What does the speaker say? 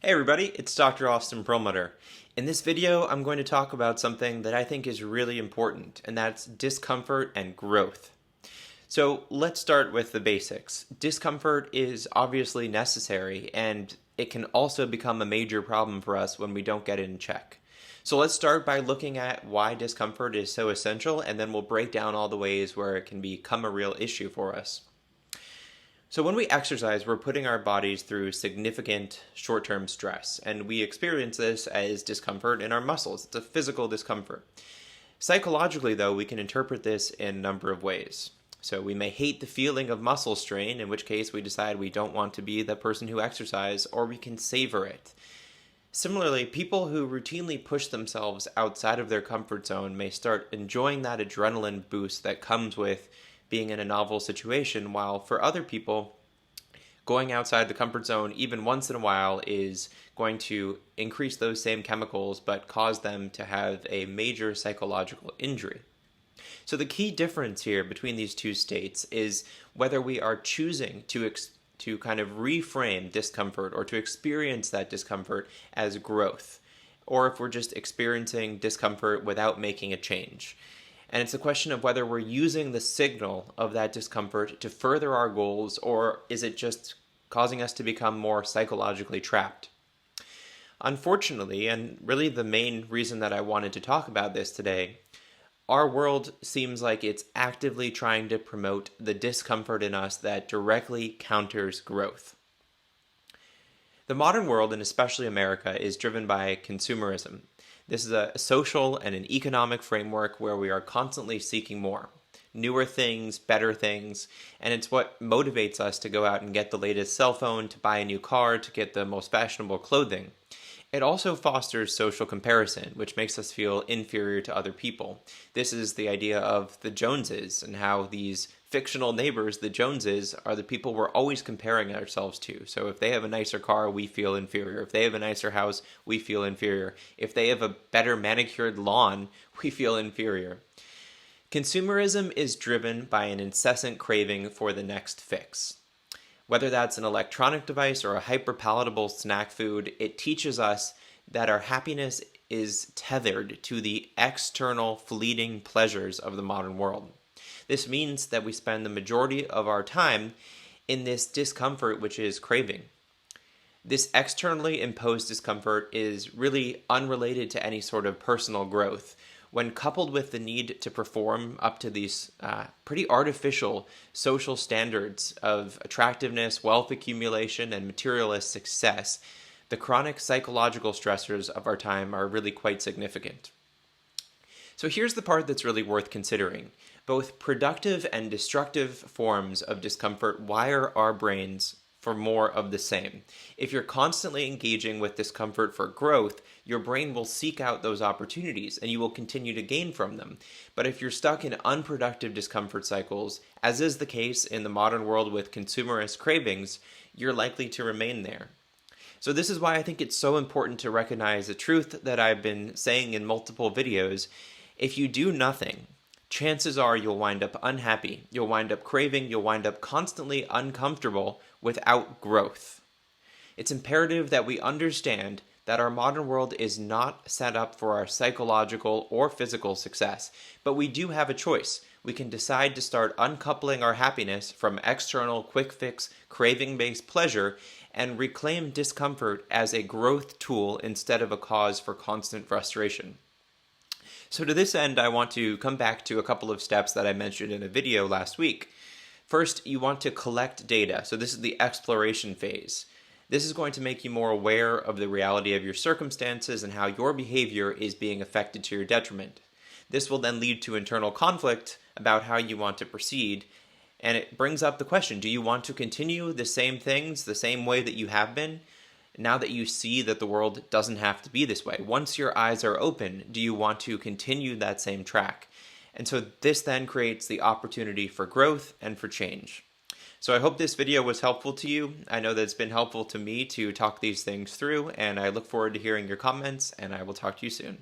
Hey everybody, it's Dr. Austin Perlmutter. In this video, I'm going to talk about something that I think is really important, and that's discomfort and growth. So let's start with the basics. Discomfort is obviously necessary, and it can also become a major problem for us when we don't get it in check. So let's start by looking at why discomfort is so essential, and then we'll break down all the ways where it can become a real issue for us. So when we exercise, we're putting our bodies through significant short-term stress, and we experience this as discomfort in our muscles. It's a physical discomfort. Psychologically, though, we can interpret this in a number of ways. So we may hate the feeling of muscle strain, in which case we decide we don't want to be the person who exercises, or we can savor it. Similarly, people who routinely push themselves outside of their comfort zone may start enjoying that adrenaline boost that comes with being in a novel situation, while for other people, going outside the comfort zone even once in a while is going to increase those same chemicals but cause them to have a major psychological injury. So the key difference here between these two states is whether we are choosing to kind of reframe discomfort or to experience that discomfort as growth, or if we're just experiencing discomfort without making a change. And it's a question of whether we're using the signal of that discomfort to further our goals, or is it just causing us to become more psychologically trapped? Unfortunately, and really the main reason that I wanted to talk about this today, our world seems like it's actively trying to promote the discomfort in us that directly counters growth. The modern world, and especially America, is driven by consumerism. This is a social and an economic framework where we are constantly seeking more. Newer things, better things, and it's what motivates us to go out and get the latest cell phone, to buy a new car, to get the most fashionable clothing. It also fosters social comparison, which makes us feel inferior to other people. This is the idea of the Joneses and how these fictional neighbors, the Joneses, are the people we're always comparing ourselves to. So if they have a nicer car, we feel inferior. If they have a nicer house, we feel inferior. If they have a better manicured lawn, we feel inferior. Consumerism is driven by an incessant craving for the next fix. Whether that's an electronic device or a hyper-palatable snack food, it teaches us that our happiness is tethered to the external fleeting pleasures of the modern world. This means that we spend the majority of our time in this discomfort, which is craving. This externally imposed discomfort is really unrelated to any sort of personal growth. When coupled with the need to perform up to these pretty artificial social standards of attractiveness, wealth accumulation, and materialist success, the chronic psychological stressors of our time are really quite significant. So here's the part that's really worth considering. Both productive and destructive forms of discomfort wire our brains for more of the same. If you're constantly engaging with discomfort for growth, your brain will seek out those opportunities and you will continue to gain from them. But if you're stuck in unproductive discomfort cycles, as is the case in the modern world with consumerist cravings, you're likely to remain there. So this is why I think it's so important to recognize the truth that I've been saying in multiple videos. If you do nothing, chances are you'll wind up unhappy, you'll wind up craving, you'll wind up constantly uncomfortable without growth. It's imperative that we understand that our modern world is not set up for our psychological or physical success, but we do have a choice. We can decide to start uncoupling our happiness from external quick fix craving-based pleasure and reclaim discomfort as a growth tool instead of a cause for constant frustration. So to this end, I want to come back to a couple of steps that I mentioned in a video last week. First, you want to collect data. So this is the exploration phase. This is going to make you more aware of the reality of your circumstances and how your behavior is being affected to your detriment. This will then lead to internal conflict about how you want to proceed. And it brings up the question, do you want to continue the same things, the same way that you have been, now that you see that the world doesn't have to be this way? Once your eyes are open, do you want to continue that same track? And so this then creates the opportunity for growth and for change. So I hope this video was helpful to you. I know that it's been helpful to me to talk these things through, and I look forward to hearing your comments, and I will talk to you soon.